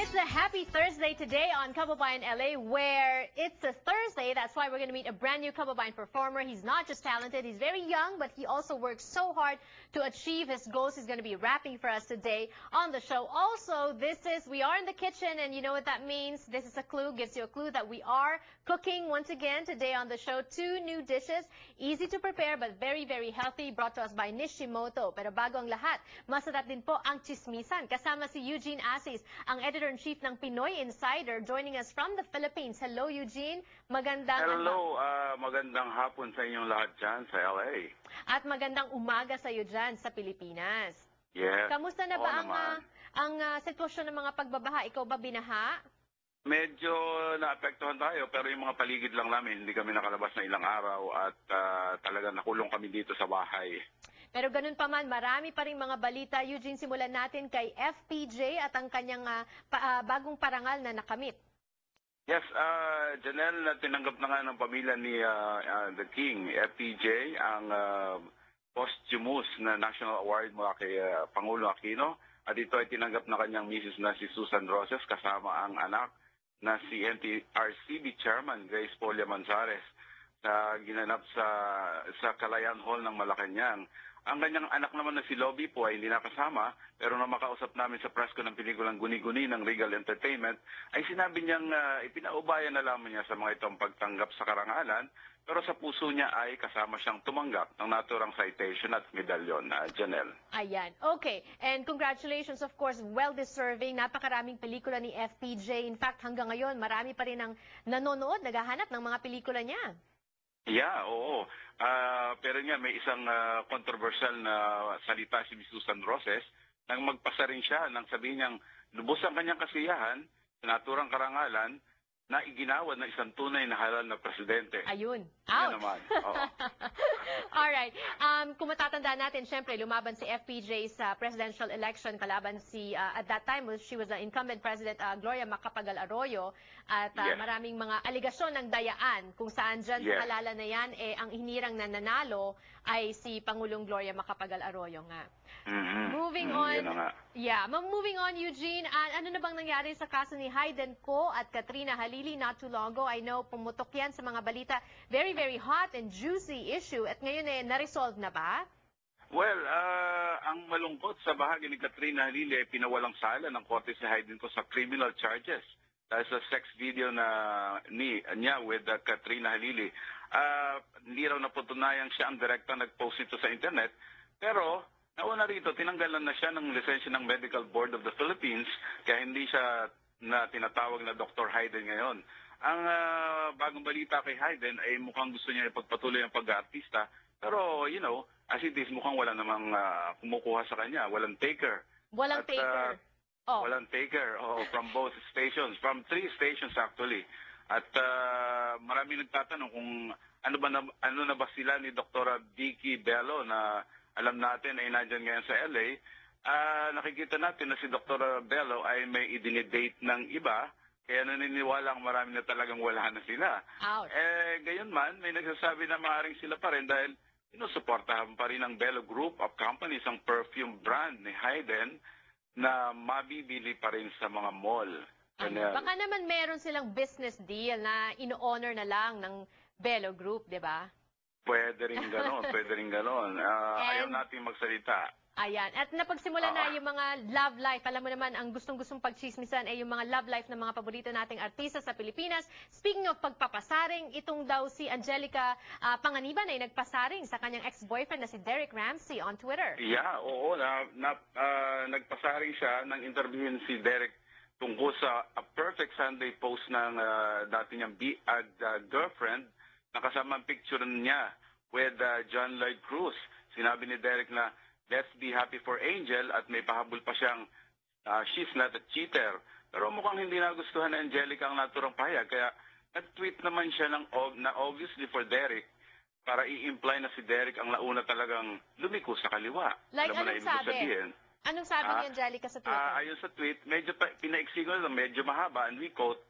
It's a happy Thursday today on Kababayan LA, where it's a Thursday. That's why we're going to meet a brand new Kababayan performer. He's not just talented, he's very young, but he also works so hard to achieve his goals. He's going to be rapping for us today on the show. Also, we are in the kitchen, and you know what that means. This is a clue, gives you a clue that we are cooking once again today on the show. 2 new dishes, easy to prepare but very, very healthy, brought to us by Nishimoto. Pero bago ang lahat, masarap din po ang chismisan. Kasama si Eugene Assis, ang editor-in-chief ng Pinoy Insider, joining us from the Philippines. Hello, Eugene. Magandang hapon sa inyong lahat dyan sa LA. At magandang umaga sa iyo dyan sa Pilipinas. Yes. Kamusta na ba ang sitwasyon ng mga pagbabaha? Ikaw ba binaha? Medyo naapektuhan tayo, pero yung mga paligid lang namin, hindi kami nakalabas na ilang araw at talaga nakulong kami dito sa bahay. Pero ganun pa man, marami pa rin mga balita. Eugene, simulan natin kay FPJ at ang kanyang bagong parangal na nakamit. Yes, Janelle, tinanggap na nga ng pamilya ni The King, FPJ, ang posthumous na National Award mula kay Pangulo Aquino. At ito ay tinanggap na kanyang misis na si Susan Roses, kasama ang anak na si NTRCB Chairman Grace Polia Manzares, na ginanap sa Kalayaan Hall ng Malacanang. Ang kanyang anak naman na si Lobby po ay hindi nakasama, pero nang makausap namin sa press ko ng pelikulang Guni-Guni ng Regal Entertainment, ay sinabi niyang ipinaubaya na lamang niya sa mga itong pagtanggap sa karangalan, pero sa puso niya ay kasama siyang tumanggap ng naturang citation at medalyon na Janelle. Ayan. Okay. And congratulations, of course, well-deserving. Napakaraming pelikula ni FPJ. In fact, hanggang ngayon, marami pa rin ang nanonood, naghahanap ng mga pelikula niya. Yeah, oo. Pero nga may isang controversial na salita si Susan Roses nang magpasa rin siya nang sabihin niyang lubos ang kanyang kasiyahan sa naturang karangalan na iginawad ng isang tunay na halal na presidente. Ayun. Out. Naman. Alright. Kung matatandaan natin, syempre, lumaban si FPJ sa presidential election kalaban at that time, she was the incumbent president, Gloria Macapagal Arroyo. At maraming mga aligasyon ng dayaan kung saan dyan sa halalan na yan, ang hinirang na nanalo ay si Pangulong Gloria Macapagal Arroyo nga. Moving on, Eugene, ano na bang nangyari sa kaso ni Hayden Ko at Katrina Halili not too long ago? I know pumutok yan sa mga balita. Very, very hot and juicy issue. At ngayon na-resolve na ba? Well, ang malungkot sa bahagi ni Katrina Halili ay pinawalang sala ng korte si Hayden Ko sa criminal charges dahil sa sex video niya with Katrina Halili. Hindi raw naputunayan siya ang direktang nag-post ito sa internet, pero nauna rito, tinanggalan na siya ng lisensya ng Medical Board of the Philippines, kaya hindi siya na tinatawag na Dr. Hayden ngayon. Ang bagong balita kay Hayden ay mukhang gusto niya ipagpatuloy ang pag-aartista, pero as it is, mukhang wala namang kumukuha sa kanya, walang taker. Walang taker? Walang taker, from both stations, from 3 stations actually. At marami nagtatanong kung ano na ba sila ni Dr. Vicky Bello na alam natin ay nandyan ngayon sa LA. Nakikita natin na si Dr. Bello ay may idinidate ng iba, kaya naniniwala ang marami na talagang wala na sila. Gayon man, may nagsasabi na maaaring sila pa rin dahil sinusuportahan pa rin ng Bello Group of Companies ang perfume brand ni Hayden na mabibili pa rin sa mga mall. Baka naman meron silang business deal na ino-honor na lang ng Bello Group, di ba? Pwede rin ganon, ayaw natin magsalita. Ayan. At napagsimula na yung mga love life. Alam mo naman, ang gustong-gustong pagchismisan ay yung mga love life ng mga paborito nating artista sa Pilipinas. Speaking of pagpapasaring, itong daw si Angelica Panganiban ay nagpasaring sa kanyang ex-boyfriend na si Derek Ramsey on Twitter. Yeah, oo. Nagpasaring siya nang interviewin si Derek tungkol sa A Perfect Sunday post ng dati niyang girlfriend, nakasama ang picture niya with John Lloyd Cruz. Sinabi ni Derek na, let's be happy for Angel, at may pahabol pa siyang, she's not a cheater. Pero mukhang hindi nagustuhan na Angelica ang naturang pahayag, kaya nag-tweet naman siya na obviously for Derek, para i-imply na si Derek ang nauna talagang lumiko sa kaliwa. Like, anong sabi? Anong sabi ni Angelica sa Twitter? Ayon sa tweet, medyo pinaiksi ko na medyo mahaba, and we quote,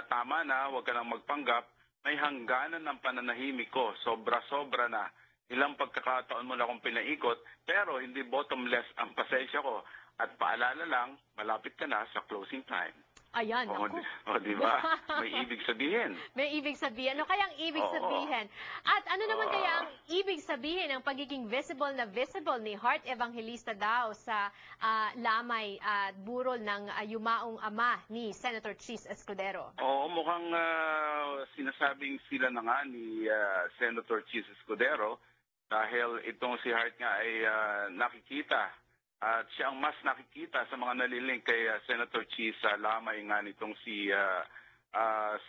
tama na, huwag ka nang magpanggap, may hangganan ng pananahimik ko, sobra-sobra na. Ilang pagkakataon mo na akong pinaikot, pero hindi bottomless ang pasensya ko. At paalala lang, malapit ka na sa closing time. Ayan, Oo, naku. di ba? May ibig sabihin. May ibig sabihin. Ano kayang ibig Oo. sabihin? At ano naman kaya Ah. ang ibig sabihin ng pagiging visible na visible ni Heart Evangelista daw sa lamay at burol ng yumaong ama ni Senator Chis Escudero? Oo, mukhang sinasabing sila na nga ni Senator Chis Escudero dahil itong si Hart nga ay nakikita at siya ang mas nakikita sa mga nalilink kay Senator Chis sa lamay nga nitong si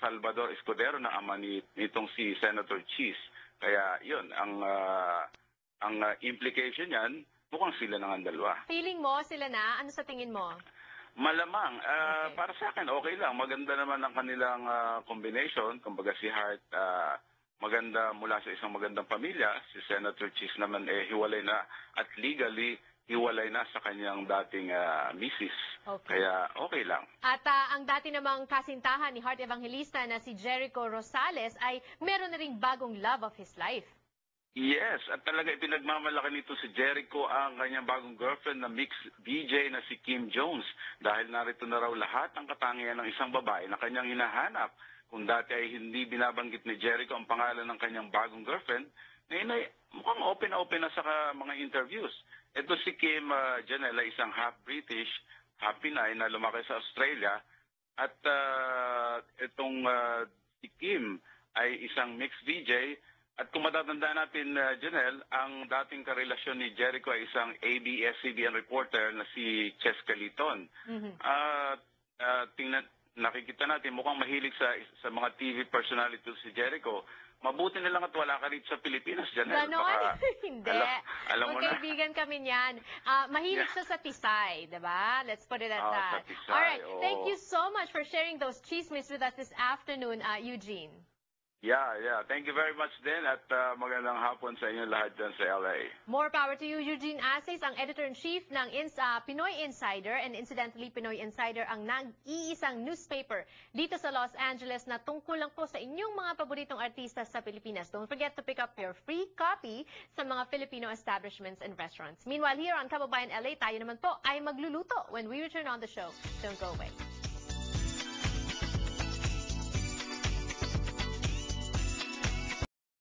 Salvador Escudero na ama nitong si Senator Chis. Kaya yun, ang implication yan, mukhang sila na nga ang dalawa. Feeling mo sila na? Ano sa tingin mo? Malamang. Okay. Para sa akin, okay lang. Maganda naman ang kanilang combination. Kumbaga si Hart, maganda mula sa isang magandang pamilya. Si Senator Chis naman hiwalay na at legally hiwalay na sa kanyang dating misis. Okay. Kaya okay lang. At ang dati namang kasintahan ni Heart Evangelista na si Jericho Rosales ay meron na ring bagong love of his life. Yes, at talaga ipinagmamalaki nito si Jericho ang kanyang bagong girlfriend na mixed DJ na si Kim Jones dahil narito na raw lahat ng katangian ng isang babae na kanyang hinahanap. Kung dati ay hindi binabanggit ni Jericho ang pangalan ng kanyang bagong girlfriend, ngayon ay mukhang open na sa mga interviews. Ito si Kim Janela, isang half-British, half-Pinay na lumaki sa Australia at itong si Kim ay isang mixed DJ. At kung matatandaan natin, Janelle, ang dating karelasyon ni Jericho ay isang ABS-CBN reporter na si Cheska Liton. Nakikita natin, mukhang mahilig sa mga TV personality si Jericho. Mabuti na lang at wala ka rito sa Pilipinas, Janelle. Ganon? Hindi. Alam mo na. Magkaibigan kami niyan. Mahilig siya sa Tisay, diba? Let's put it at that. Sa Tisay, Alright, thank you so much for sharing those chismes with us this afternoon, Eugene. Yeah. Thank you very much din at magandang hapon sa inyo lahat dyan sa LA. More power to you, Eugene Aces, ang editor-in-chief ng Pinoy Insider, and incidentally, Pinoy Insider ang nag-iisang newspaper dito sa Los Angeles na tungkol lang po sa inyong mga paboritong artista sa Pilipinas. Don't forget to pick up your free copy sa mga Filipino establishments and restaurants. Meanwhile, here on Kababayan LA, tayo naman po ay magluluto when we return on the show. Don't go away.